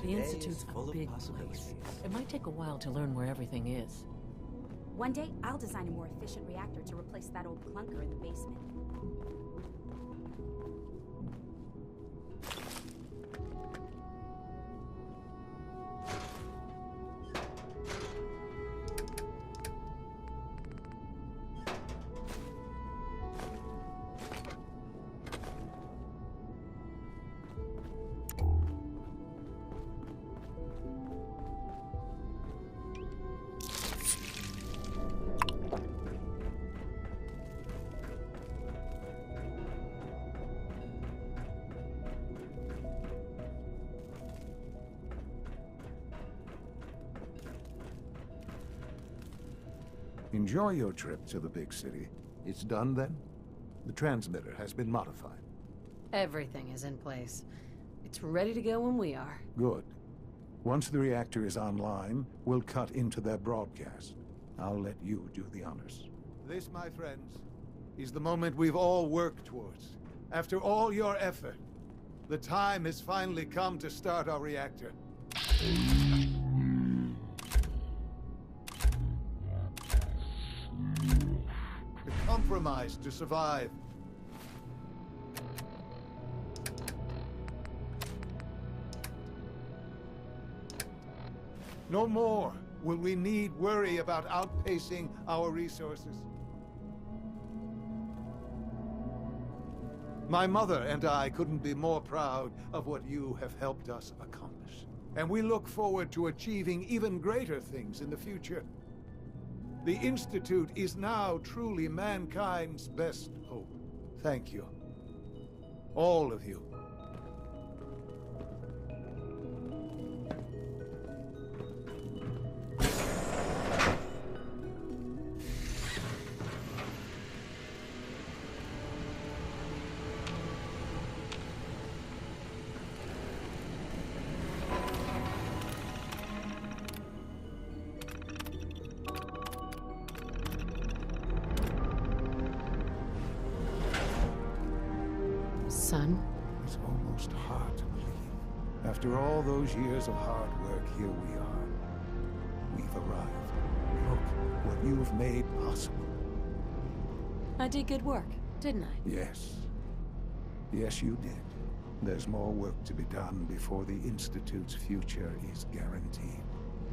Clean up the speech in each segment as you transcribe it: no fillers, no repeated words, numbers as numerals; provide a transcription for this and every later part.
The Institute's a big place. It might take a while to learn where everything is. One day, I'll design a more efficient reactor to replace that old clunker in the basement. Enjoy your trip to the big city. It's done then? The transmitter has been modified. Everything is in place. It's ready to go when we are. Good. Once the reactor is online, we'll cut into their broadcast. I'll let you do the honors. This, my friends, is the moment we've all worked towards. After all your effort, the time has finally come to start our reactor. The compromise to survive. No more will we need worry about outpacing our resources. My mother and I couldn't be more proud of what you have helped us accomplish. And we look forward to achieving even greater things in the future. The Institute is now truly mankind's best hope. Thank you. All of you. Son? It's almost hard to believe. After all those years of hard work, here we are. We've arrived. Look what you've made possible. I did good work, didn't I? Yes. Yes, you did. There's more work to be done before the Institute's future is guaranteed.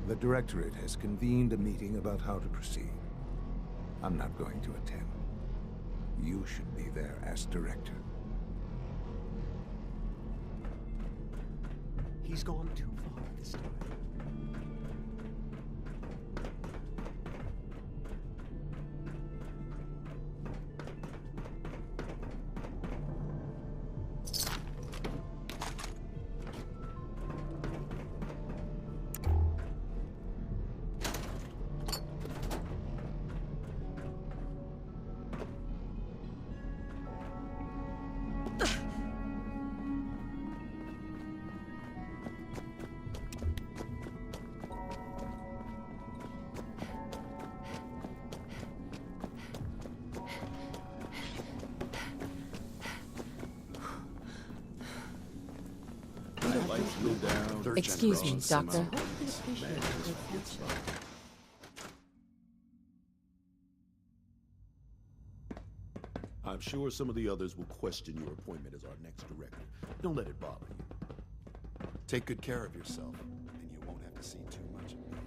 The Directorate has convened a meeting about how to proceed. I'm not going to attend. You should be there as Director. He's gone too far this time. Excuse me, Doctor. I'm sure some of the others will question your appointment as our next director. Don't let it bother you. Take good care of yourself, and you won't have to see too much of me.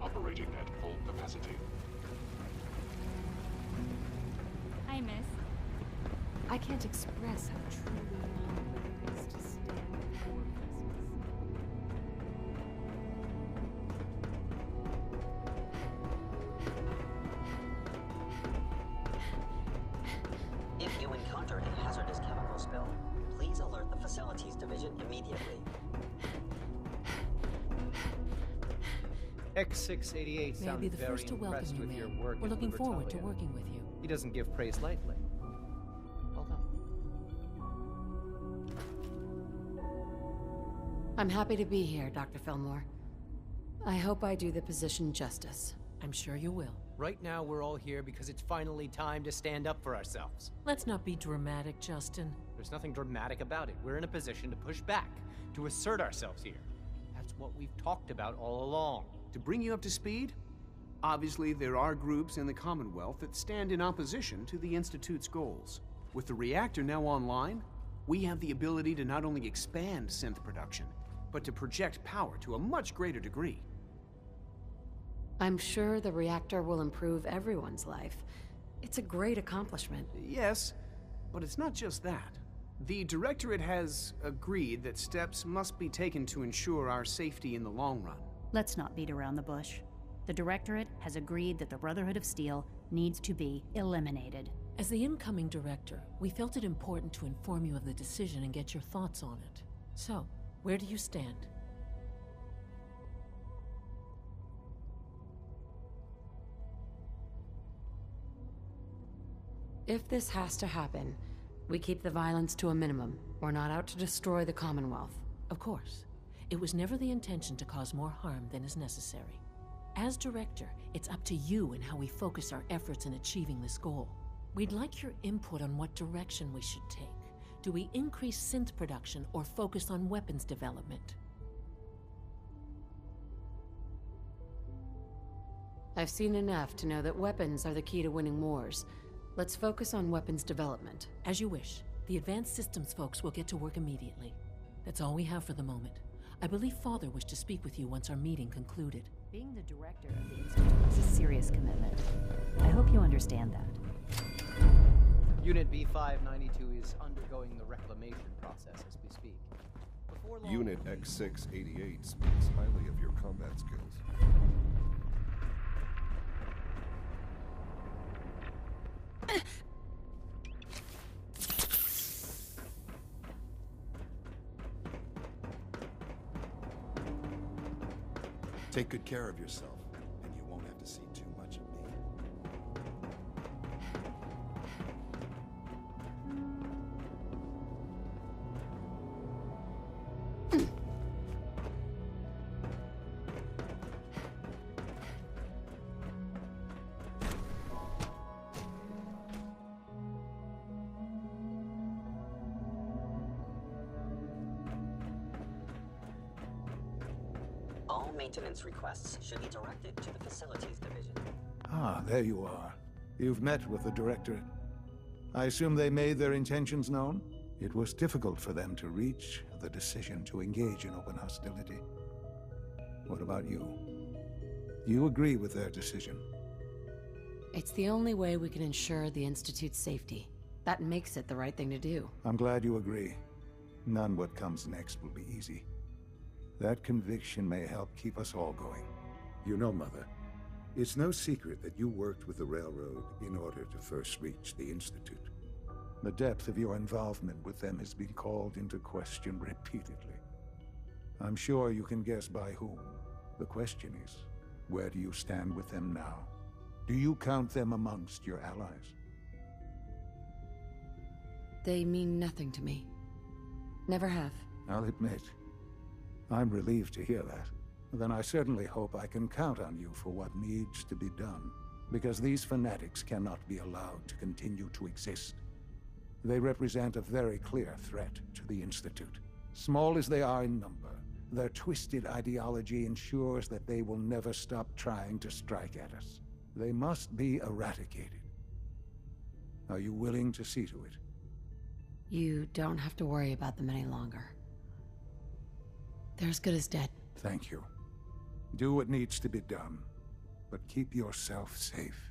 Operating at full capacity. Hi, miss. I can't express how truly honored it is to stand before If you encounter a hazardous chemical spill, please alert the Facilities Division immediately. X688 May I sounds be the very first to welcome impressed you, with your ma'am. work We're at looking forward to Libertalia. working with you. He doesn't give praise lightly. Well done. I'm happy to be here, Dr. Fillmore. I hope I do the position justice. I'm sure you will. Right now, we're all here because it's finally time to stand up for ourselves. Let's not be dramatic, Justin. There's nothing dramatic about it. We're in a position to push back, to assert ourselves here. That's what we've talked about all along. To bring you up to speed, obviously there are groups in the Commonwealth that stand in opposition to the Institute's goals. With the reactor now online, we have the ability to not only expand synth production, but to project power to a much greater degree. I'm sure the reactor will improve everyone's life. It's a great accomplishment. Yes, but it's not just that. The Directorate has agreed that steps must be taken to ensure our safety in the long run. Let's not beat around the bush. The Directorate has agreed that the Brotherhood of Steel needs to be eliminated. As the incoming director, we felt it important to inform you of the decision and get your thoughts on it. So, where do you stand? If this has to happen, we keep the violence to a minimum. We're not out to destroy the Commonwealth. Of course. It was never the intention to cause more harm than is necessary. As director, it's up to you and how we focus our efforts in achieving this goal. We'd like your input on what direction we should take. Do we increase synth production or focus on weapons development? I've seen enough to know that weapons are the key to winning wars. Let's focus on weapons development. As you wish. The advanced systems folks will get to work immediately. That's all we have for the moment. I believe Father wished to speak with you once our meeting concluded. Being the director of the Institute is a serious commitment. I hope you understand that. Unit B592 is undergoing the reclamation process as we speak. Before long, Unit X688 speaks highly of your combat skills. Take good care of yourself, and you won't have to see too much of me. All maintenance requests should be directed to the Facilities Division. Ah, there you are. You've met with the Directorate. I assume they made their intentions known? It was difficult for them to reach the decision to engage in open hostility. What about you? You agree with their decision? It's the only way we can ensure the Institute's safety. That makes it the right thing to do. I'm glad you agree. None what comes next will be easy. That conviction may help keep us all going. You know, Mother, it's no secret that you worked with the Railroad in order to first reach the Institute. The depth of your involvement with them has been called into question repeatedly. I'm sure you can guess by whom. The question is, where do you stand with them now? Do you count them amongst your allies? They mean nothing to me. Never have. I'll admit, I'm relieved to hear that. Then I certainly hope I can count on you for what needs to be done, because these fanatics cannot be allowed to continue to exist. They represent a very clear threat to the Institute. Small as they are in number, their twisted ideology ensures that they will never stop trying to strike at us. They must be eradicated. Are you willing to see to it? You don't have to worry about them any longer. They're as good as dead. Thank you. Do what needs to be done, but keep yourself safe.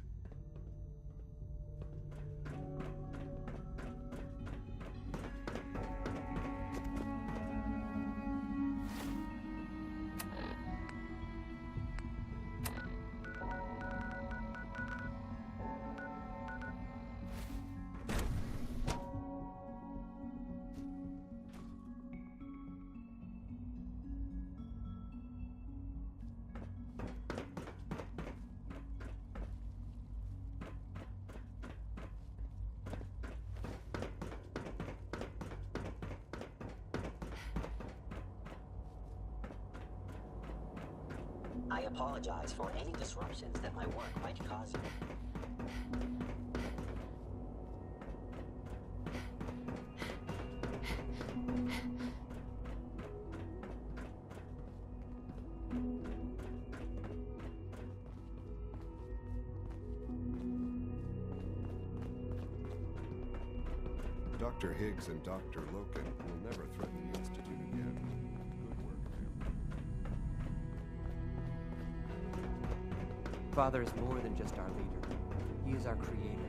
I apologize for any disruptions that my work might cause you. Dr. Higgs and Dr. Loken will never threaten the Institute again. Good work, family. Father is more than just our leader. He is our creator.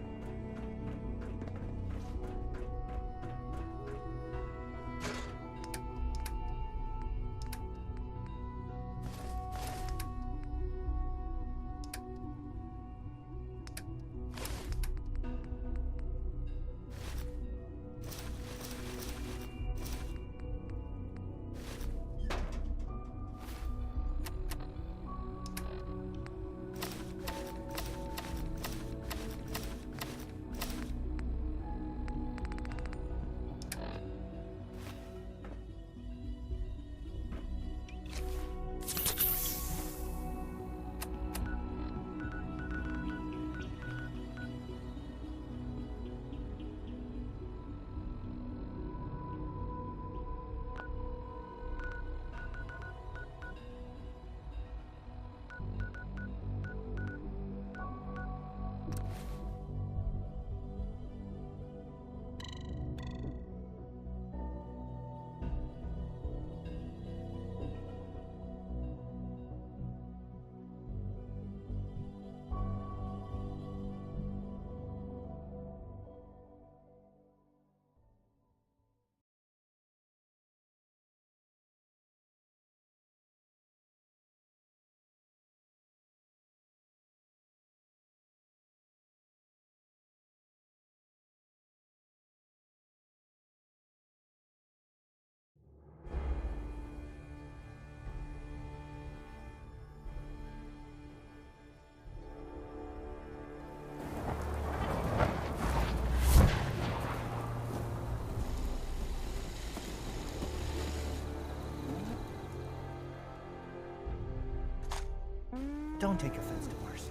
Don't take offense to Marcy.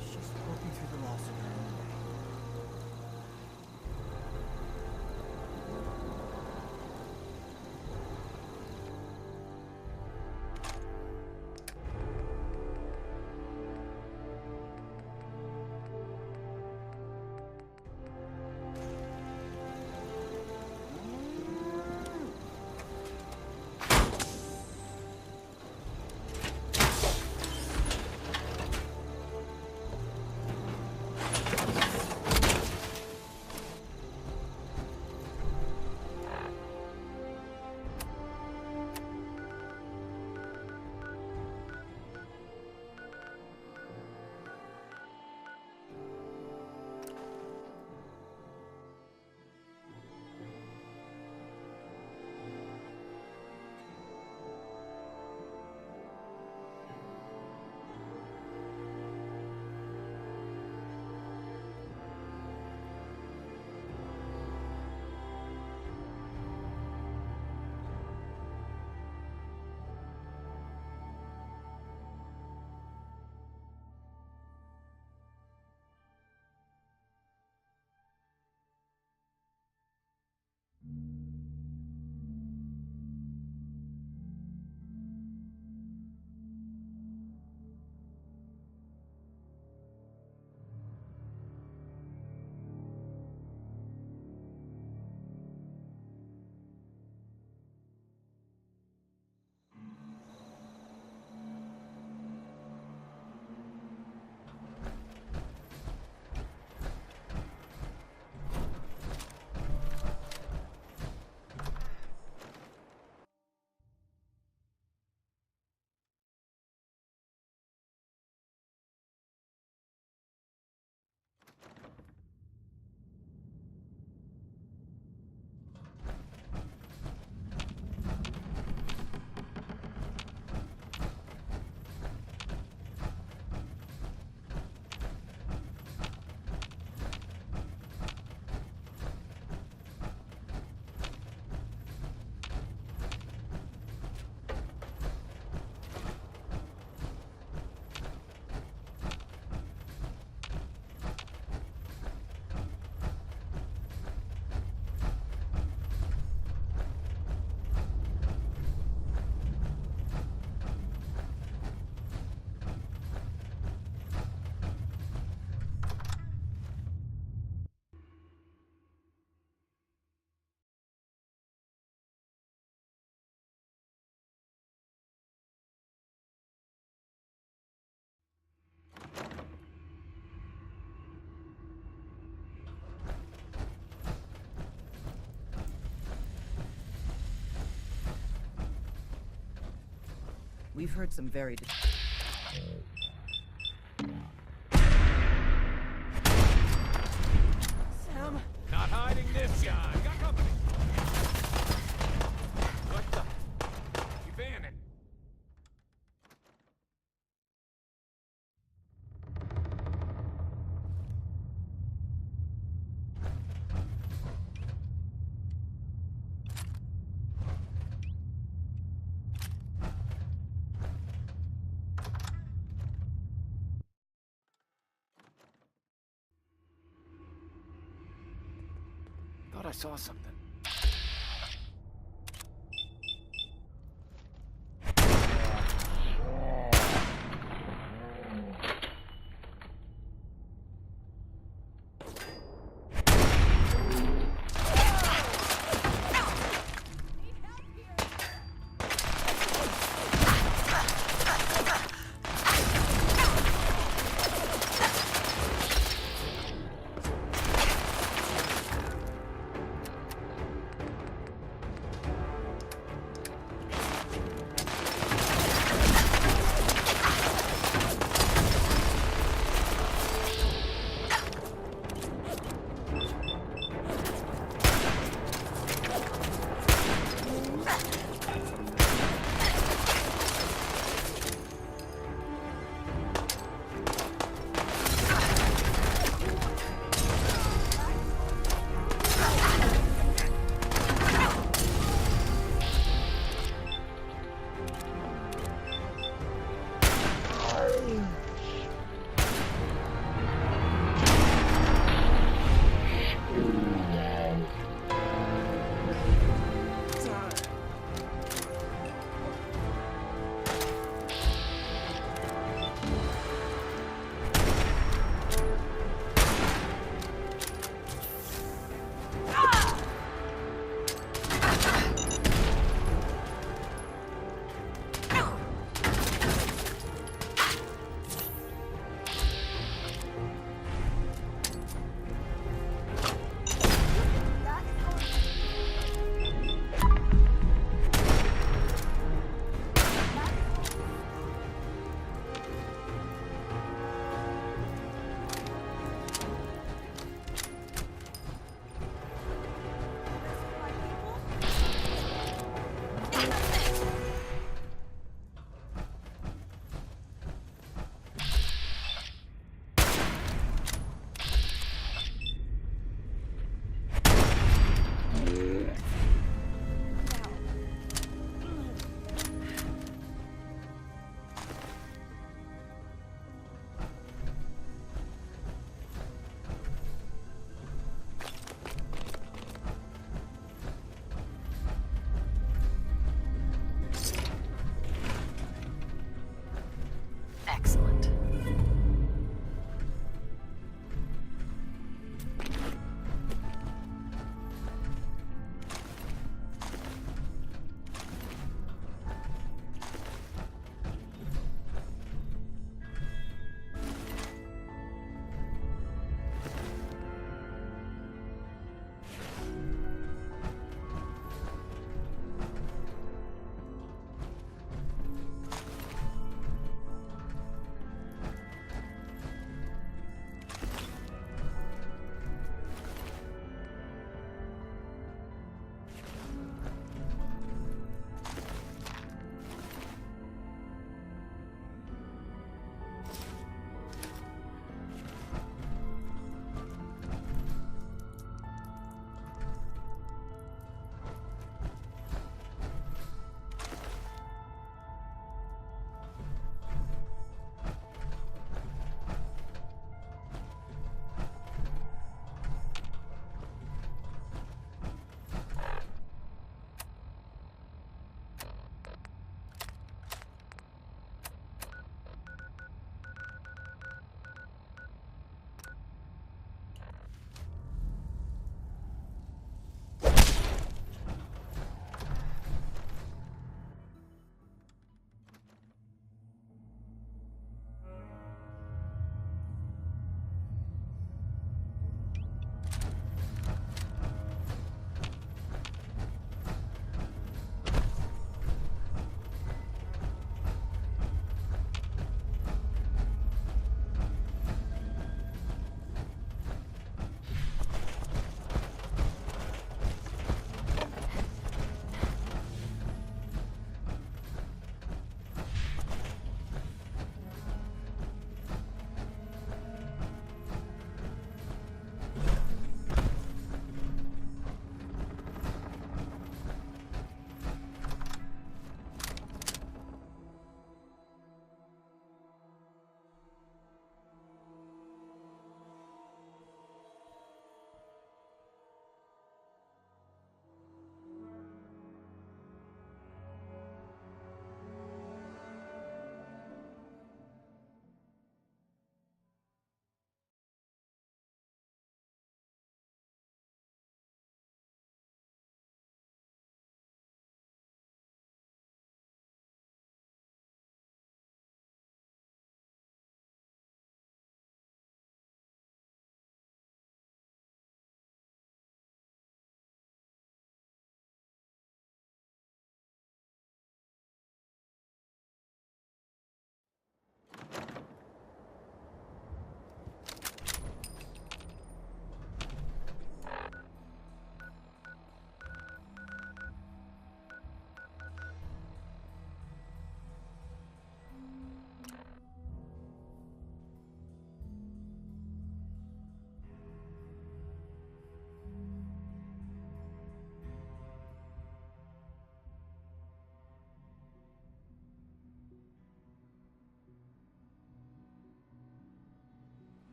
She's working through the loss in her own way. We've heard some very... Sam? Not hiding this guy. Got company. What the? You banning? Thought I saw something.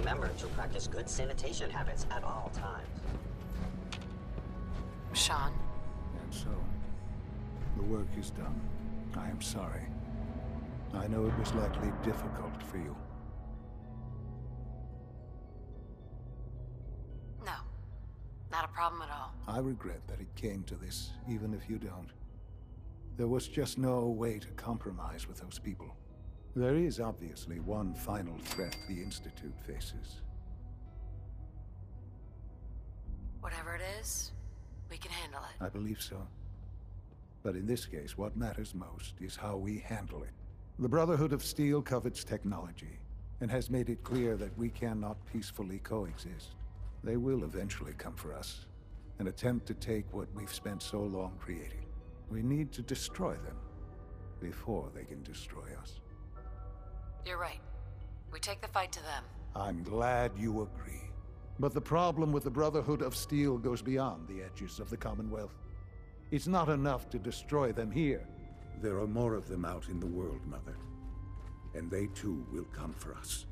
remember to practice good sanitation habits at all times. Sean? And so, the work is done. I am sorry. I know it was likely difficult for you. No. Not a problem at all. I regret that it came to this, even if you don't. There was just no way to compromise with those people. There is obviously one final threat the Institute faces. Whatever it is, we can handle it. I believe so. But in this case, what matters most is how we handle it. The Brotherhood of Steel covets technology, and has made it clear that we cannot peacefully coexist. They will eventually come for us, and attempt to take what we've spent so long creating. We need to destroy them, before they can destroy us. You're right. We take the fight to them. I'm glad you agree. But the problem with the Brotherhood of Steel goes beyond the edges of the Commonwealth. It's not enough to destroy them here. There are more of them out in the world, Mother. And they too will come for us.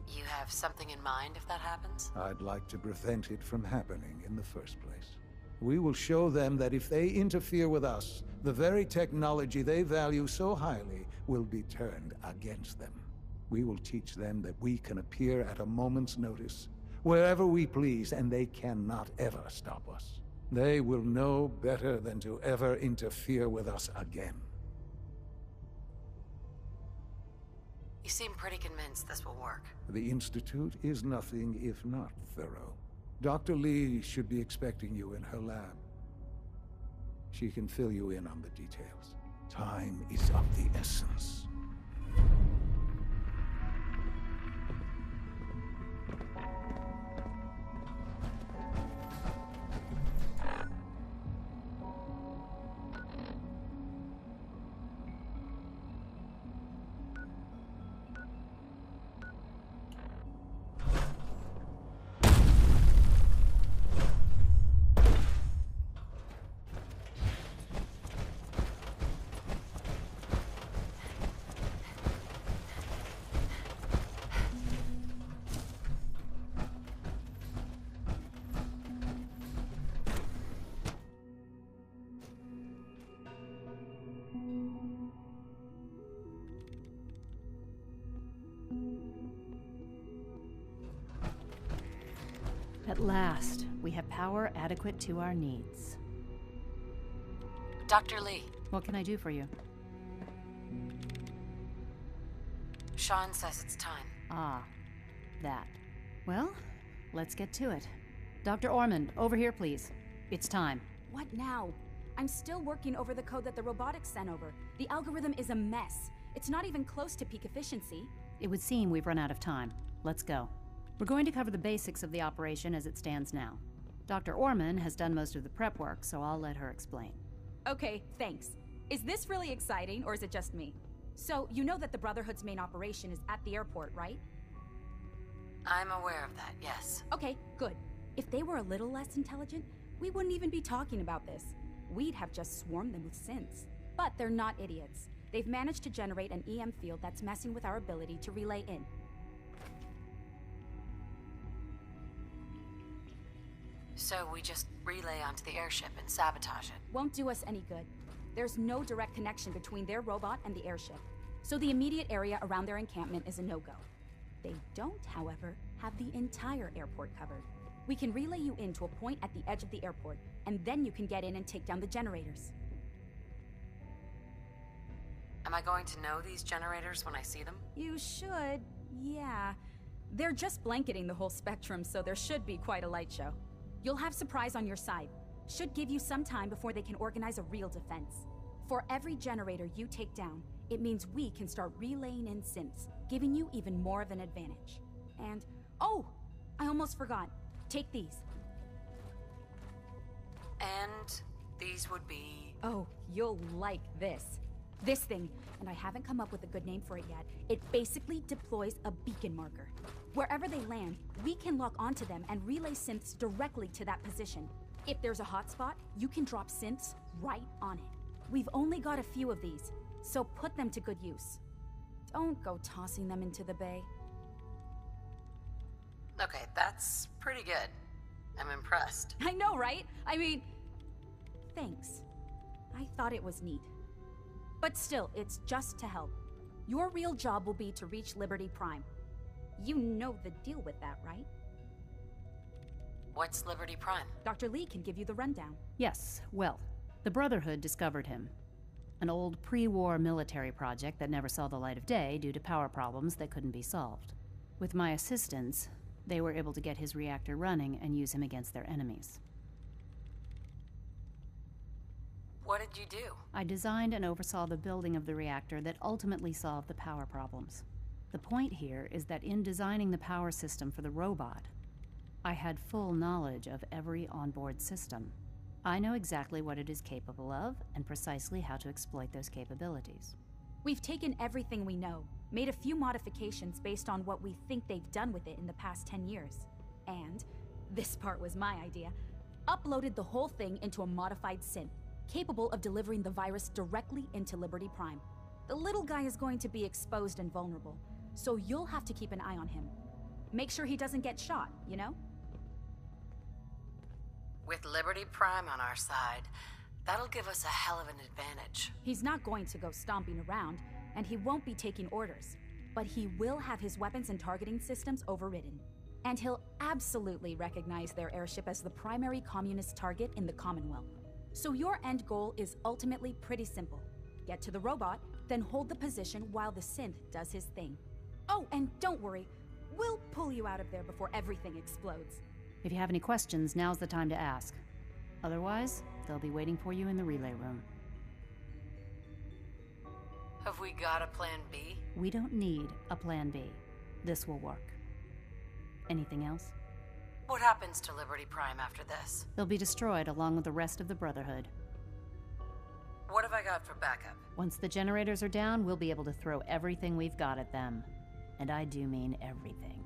You have something in mind if that happens? I'd like to prevent it from happening in the first place. We will show them that if they interfere with us, the very technology they value so highly will be turned against them. We will teach them that we can appear at a moment's notice, wherever we please, and they cannot ever stop us. They will know better than to ever interfere with us again. You seem pretty convinced this will work. The Institute is nothing if not thorough. Dr. Lee should be expecting you in her lab. She can fill you in on the details. Time is of the essence. At last, we have power adequate to our needs. Dr. Lee. What can I do for you? Sean says it's time. Ah, that. Well, let's get to it. Dr. Ormond, over here, please. It's time. What now? I'm still working over the code that the robotics sent over. The algorithm is a mess. It's not even close to peak efficiency. It would seem we've run out of time. Let's go. We're going to cover the basics of the operation as it stands now. Dr. Ormond has done most of the prep work, so I'll let her explain. Okay, thanks. Is this really exciting, or is it just me? So, you know that the Brotherhood's main operation is at the airport, right? I'm aware of that, yes. Okay, good. If they were a little less intelligent, we wouldn't even be talking about this. We'd have just swarmed them with synths. But they're not idiots. They've managed to generate an EM field that's messing with our ability to relay in. So we just relay onto the airship and sabotage it? Won't do us any good. There's no direct connection between their robot and the airship, so the immediate area around their encampment is a no-go. They don't, however, have the entire airport covered. We can relay you in to a point at the edge of the airport, and then you can get in and take down the generators. Am I going to know these generators when I see them? You should, yeah. They're just blanketing the whole spectrum, so there should be quite a light show. You'll have surprise on your side. Should give you some time before they can organize a real defense. For every generator you take down, it means we can start relaying in synths, giving you even more of an advantage. And, oh, I almost forgot. Take these. And these would be... Oh, you'll like this. This thing, and I haven't come up with a good name for it yet, it basically deploys a beacon marker. Wherever they land, we can lock onto them and relay synths directly to that position. If there's a hotspot, you can drop synths right on it. We've only got a few of these, so put them to good use. Don't go tossing them into the bay. Okay, that's pretty good. I'm impressed. I know, right? I mean, thanks. I thought it was neat. But still, it's just to help. Your real job will be to reach Liberty Prime. You know the deal with that, right? What's Liberty Prime? Dr. Lee can give you the rundown. Yes, well, the Brotherhood discovered him. An old pre-war military project that never saw the light of day due to power problems that couldn't be solved. With my assistance, they were able to get his reactor running and use him against their enemies. What did you do? I designed and oversaw the building of the reactor that ultimately solved the power problems. The point here is that in designing the power system for the robot, I had full knowledge of every onboard system. I know exactly what it is capable of and precisely how to exploit those capabilities. We've taken everything we know, made a few modifications based on what we think they've done with it in the past 10 years. And, this part was my idea, uploaded the whole thing into a modified synth, capable of delivering the virus directly into Liberty Prime. The little guy is going to be exposed and vulnerable, so you'll have to keep an eye on him. Make sure he doesn't get shot, you know? With Liberty Prime on our side, that'll give us a hell of an advantage. He's not going to go stomping around, and he won't be taking orders. But he will have his weapons and targeting systems overridden. And he'll absolutely recognize their airship as the primary communist target in the Commonwealth. So your end goal is ultimately pretty simple. Get to the robot, then hold the position while the synth does his thing. Oh, and don't worry, we'll pull you out of there before everything explodes. If you have any questions, now's the time to ask. Otherwise, they'll be waiting for you in the relay room. Have we got a plan B? We don't need a plan B. This will work. Anything else? What happens to Liberty Prime after this? They'll be destroyed along with the rest of the Brotherhood. What have I got for backup? Once the generators are down, we'll be able to throw everything we've got at them. And I do mean everything.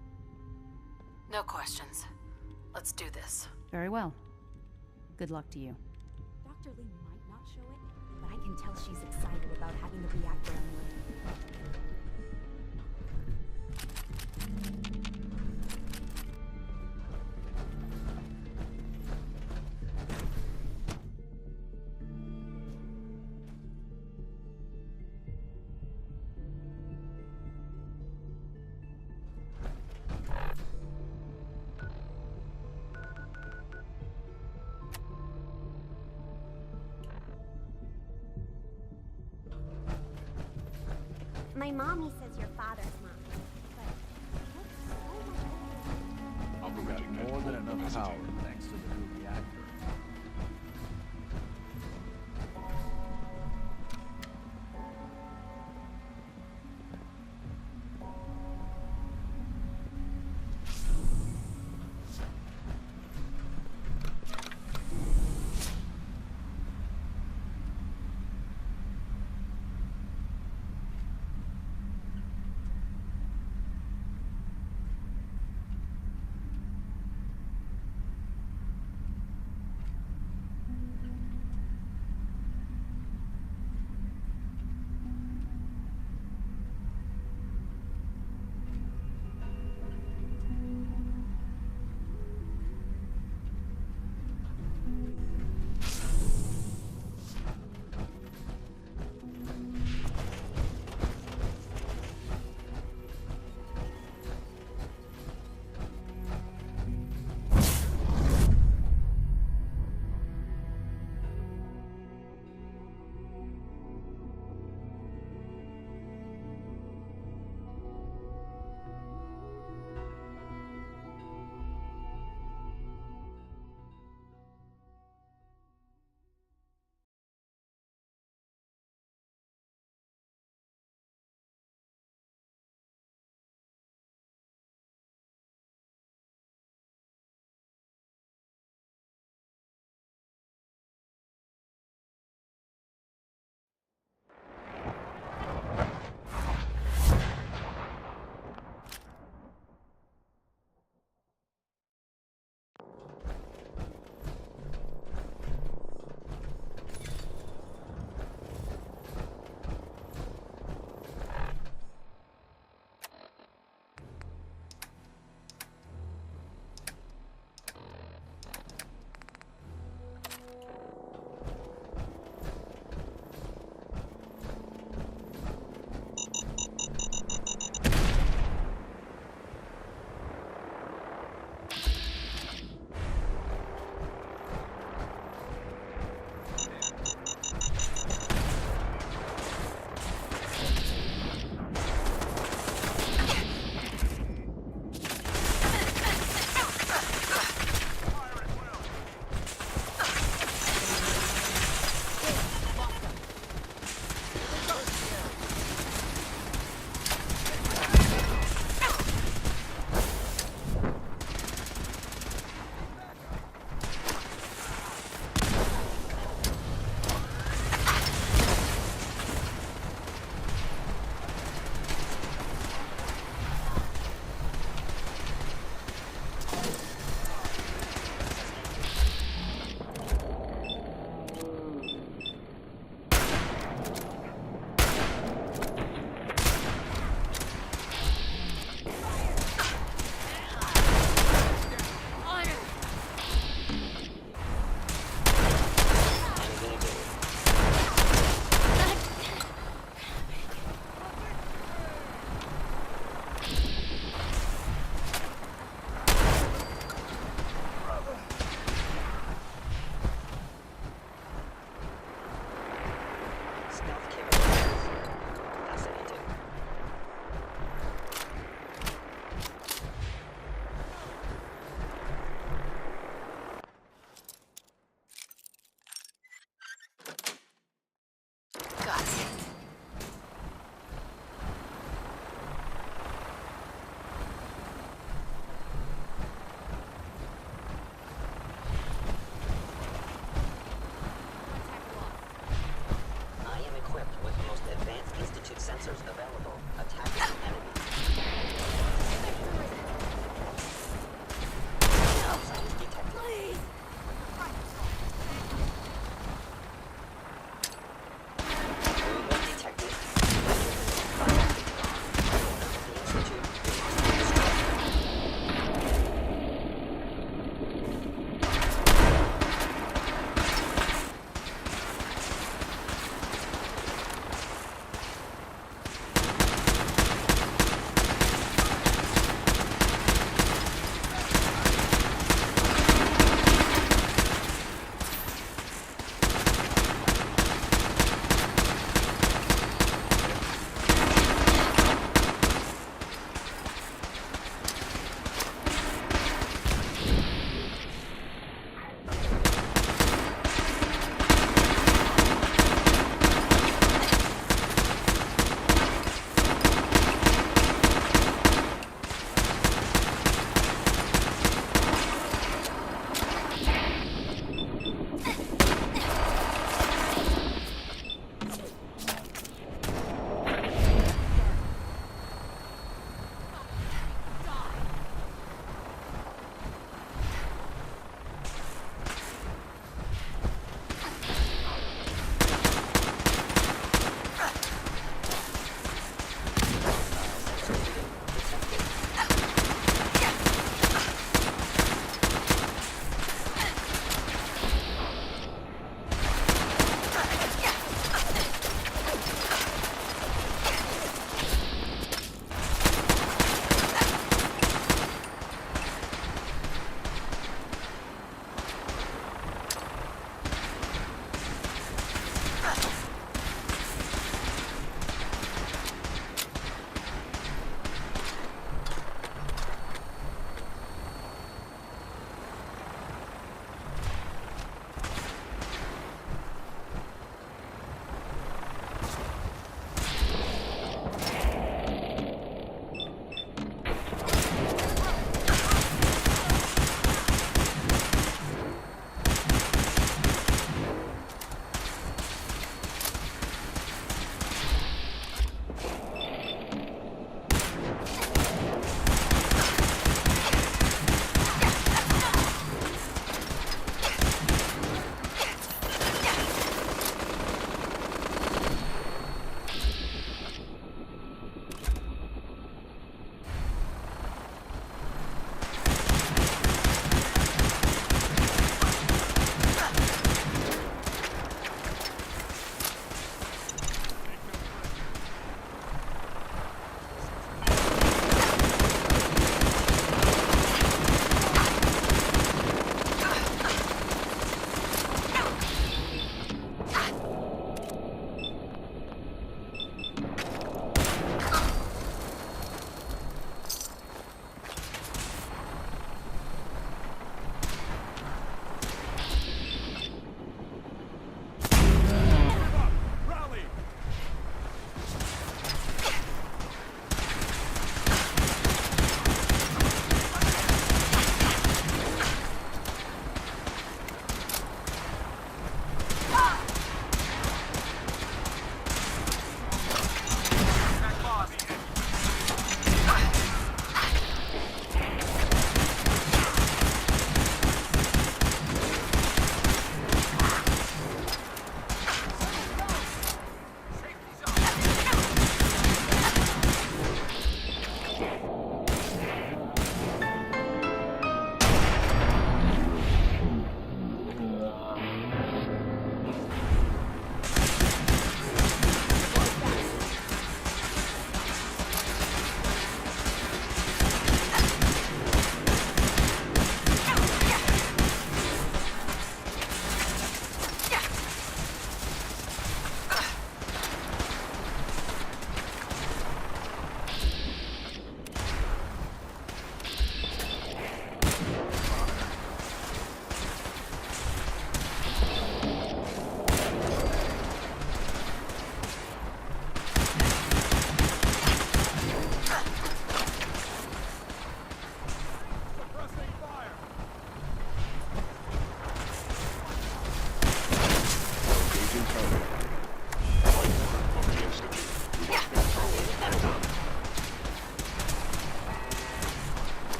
No questions. Let's do this. Very well. Good luck to you. Dr. Lee might not show it, but I can tell she's excited about having the reactor unloaded. My mommy says your father's mom. Operating at More than full enough capacity. power thanks to the new reactor.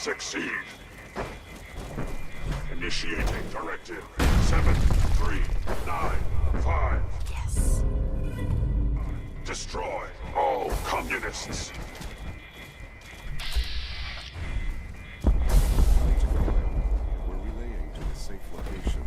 succeed. Initiating directive 7395. Yes. Destroy all communists. We're relaying to a safe location.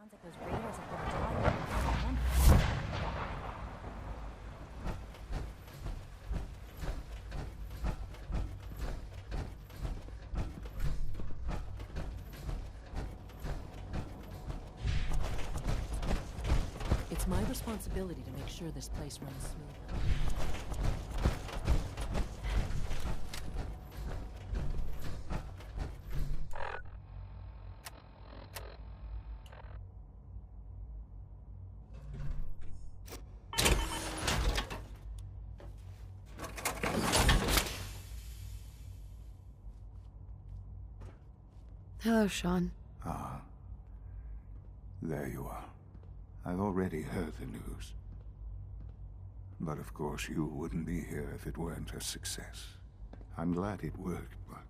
Sounds like those raiders have been talking. It's my responsibility to make sure this place runs smoothly. Hello, Sean. Ah. There you are. I've already heard the news. But of course you wouldn't be here if it weren't a success. I'm glad it worked, but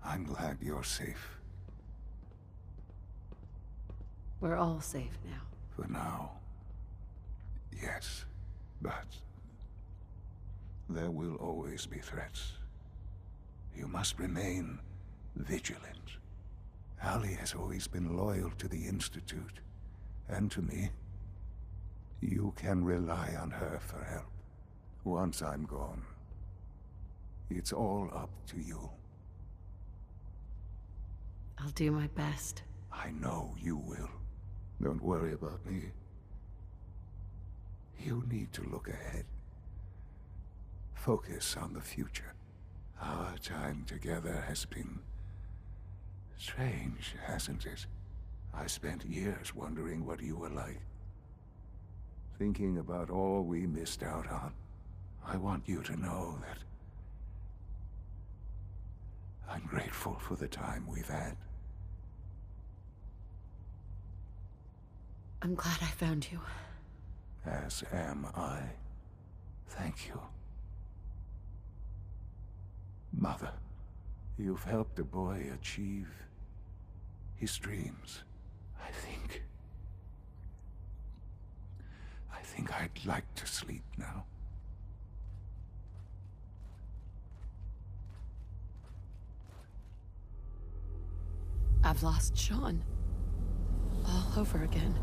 I'm glad you're safe. We're all safe now. For now. Yes, but there will always be threats. You must remain vigilant. Ali has always been loyal to the Institute, and to me. You can rely on her for help. Once I'm gone, it's all up to you. I'll do my best. I know you will. Don't worry about me. You need to look ahead. Focus on the future. Our time together has been strange, hasn't it? I spent years wondering what you were like. Thinking about all we missed out on. I want you to know that I'm grateful for the time we've had. I'm glad I found you. As am I. Thank you. Mother, you've helped a boy achieve his dreams. I think I'd like to sleep now. I've lost Sean. All over again.